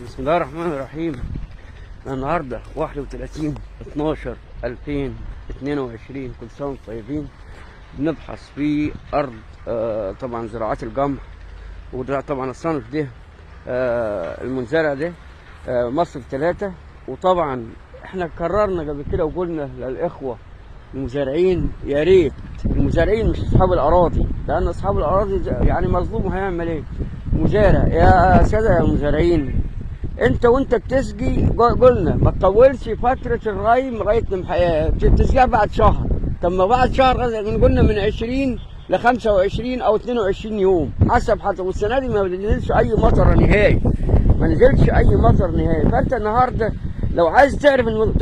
بسم الله الرحمن الرحيم. النهارده 31/12/2022. كل سنه وانتم طيبين. بنبحث في ارض طبعا زراعات القمح، وده طبعا الصنف ده المنزرع ده مصر 3. وطبعا احنا قررنا قبل كده وقلنا للاخوه المزارعين يا ريت المزارعين مش اصحاب الاراضي، لان اصحاب الاراضي يعني مظلوم هيعمل ايه؟ مزارع يا ساده يا مزارعين، انت وانت بتسقي قلنا ما تطولش فتره الري لغايه الحياه، بتسقيها بعد شهر. طب ما بعد شهر قلنا من 20 ل 25 او 22 يوم حسب حتى. والسنه دي ما نزلش اي مطر نهائي، ما نزلش اي مطر نهائي. فانت النهارده لو عايز تعرف ان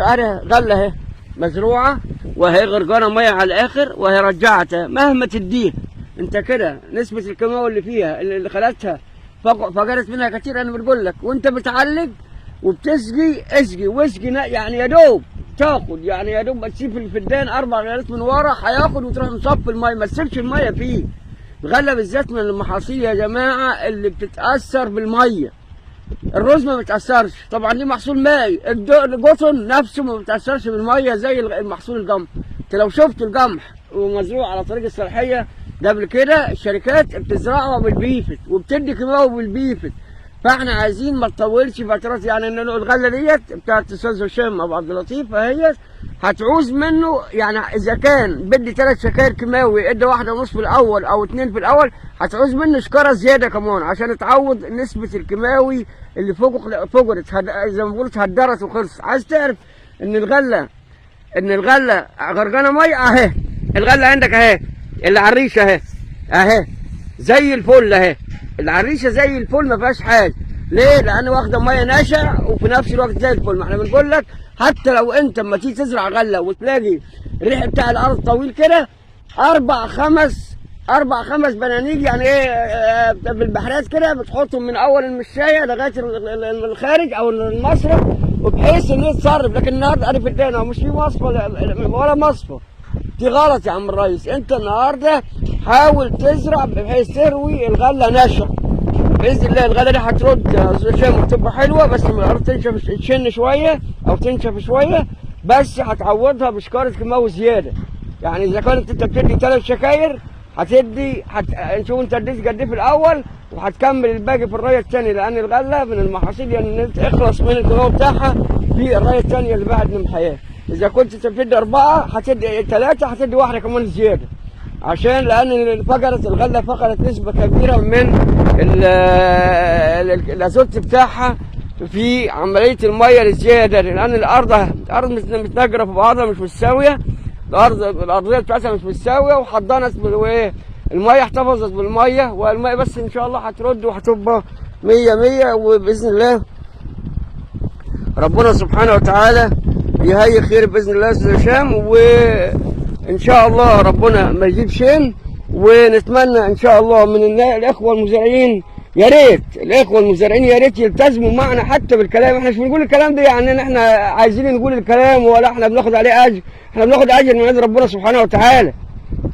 غله اهي مزروعه وهي غرقانه ميه على الاخر وهي رجعتها مهما تديها انت كده نسبه الكيماوي اللي فيها اللي خلتها فجرت منها كتير. انا بقول لك وانت بتعلق وبتسقي اسقي واسقي، يعني يا دوب تاخد، يعني يا دوب تسيب الفدان 4 غيرات من ورا هياخد وتروح مصفي الميه، ما تسيبش الميه فيه. الغله بالذات من المحاصيل يا جماعه اللي بتتاثر بالميه. الرز ما بيتاثرش طبعا، دي محصول مائي. القطن نفسه ما بيتاثرش بالميه زي المحصول القمح. انت لو شفت القمح ومزروع على طريق الصلاحيه ده قبل كده الشركات بتزرعه بالبيفت وبتدي كيماوي بالبيفت. فاحنا عايزين ما تطولش فترات، يعني ان الغله ديت بتاعت الاستاذ هشام ابو عبد اللطيف فهي هتعوز منه، يعني اذا كان بدي 3 شكاير كيماوي ادى 1.5 في الاول او 2 في الاول، هتعوز منه شكاره زياده كمان عشان تعوض نسبه الكيماوي اللي فجرت زي ما بقولت هدرت وخلص. عايز تعرف ان الغله غرقانه ميه اهي، الغله عندك اهي، العريشه اهي زي الفل اهي، العريشه زي الفل ما فيهاش حاجه. ليه؟ لان واخده ميه ناشئه وفي نفس الوقت زي الفل. ما احنا بنقول لك حتى لو انت اما تيجي تزرع غله وتلاقي الريح بتاع الارض طويل كده 4 5 بنانيج، يعني ايه بالبحرات كده بتحطهم من اول المشايه لغايه الخارج او المصرف، وبحيث ان يتصرف. لكن النهارده انا في الدنيا مش في مصفى ولا مصفى. دي غلط يا عم الريس. انت النهارده حاول تزرع بحيث تروي الغله ناشئه باذن الله. الغله دي هترد شام تبقى حلوه، بس من الارض تشن شويه او تنشف شويه، بس هتعوضها بشكاره كيماوي زياده. يعني اذا كانت انت بتدي 3 شكاير نشوف انت اديت قد ايه في الاول، وهتكمل الباقي في الرايه الثانيه، لان الغله من المحاصيل يعني انت اخلص من الكيماوي بتاعها في الرايه الثانيه اللي بعد النمحيات. إذا كنت بتدي 4 هتدي 3 هتدي 1 كمان زيادة، عشان لأن الغلة فقدت نسبة كبيرة من الأزوت بتاعها في عملية المية الزيادة، لأن الأرض متناجرة في بعضها مش متساوية، الأرضية بتاعتها مش متساوية وحضنت المية احتفظت بالمية، والمية بس إن شاء الله هترد وهتبقى 100 وبإذن الله ربنا سبحانه وتعالى يهيئ خير باذن الله يا استاذ هشام، وان شاء الله ربنا ما يجيب شين. ونتمنى ان شاء الله من الاخوه المزارعين يا ريت الاخوه المزارعين يا ريت يلتزموا معنا حتى بالكلام. احنا مش بنقول الكلام ده يعني ان احنا عايزين نقول الكلام ولا احنا بناخد عليه اجر، احنا بناخد اجر من عند ربنا سبحانه وتعالى.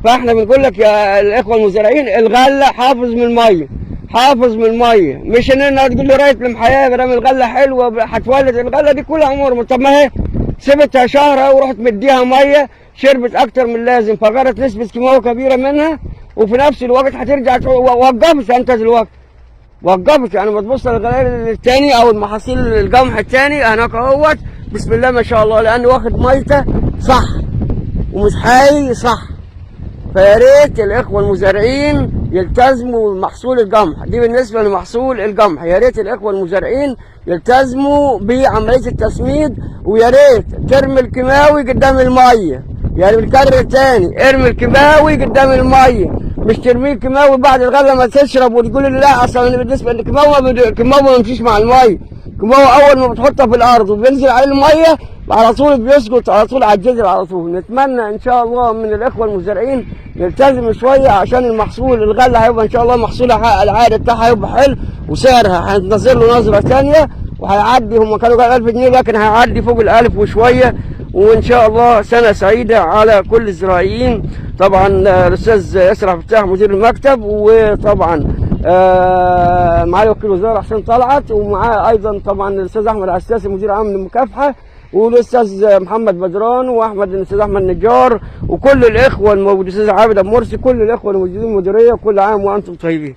فاحنا بنقول لك يا الاخوه المزارعين الغله حافظ من الميه، حافظ من الميه، مش ان تقول لي رايه المحياه برام الغله حلوه هتولد. الغله دي كلها عمر، طب ما هي سبتها شهر ورحت مديها ميه شربت اكتر من اللازم فغيرت نسبه كيماوي كبيره منها، وفي نفس الوقت هترجع وقفت. انت دلوقتي وقفت، يعني ما تبص للغلال الثاني او المحاصيل القمح الثاني هناك اهوت بسم الله ما شاء الله، لانه واخد ميته صح ومش حي صح. فيا ريت الاخوه المزارعين يلتزموا بمحصول القمح. دي بالنسبه لمحصول القمح، يا ريت الاخوه المزارعين يلتزموا بعمليه التسميد، ويا ريت ترمي الكيماوي قدام الميه. يعني بنكرر تاني، ارمي الكيماوي قدام الميه، مش ترميه الكيماوي بعد الغله ما تشرب وتقول لي لا اصلا بالنسبه الكيماوي ما يمشيش مع الميه. الكيماوي اول ما بتحطها في الارض وبينزل عليه الميه على طول بيسقط على طول على الجذر على طول. نتمنى ان شاء الله من الاخوه المزارعين يلتزموا شويه عشان المحصول الغله هيبقى ان شاء الله محصولها العائد بتاعها هيبقى حلو، وسعرها هننزل له نظره ثانيه وهيعدي. هم كانوا قال 1000 جنيه لكن هيعدي فوق ال1000 وشويه. وان شاء الله سنه سعيده على كل الزراعيين. طبعا الاستاذ ياسر عبد الفتاح مدير المكتب، وطبعا معالي وكيل الوزاره حسين طلعت، ومعاه ايضا طبعا الاستاذ احمد عساسي مدير عام للمكافحه، والاستاذ محمد بدران، واحمد الاستاذ احمد نجار، وكل الاخوه الموجودين، الاستاذ عابد ابو مرسي، كل الاخوه الموجودين المديريه. كل عام وانتم طيبين.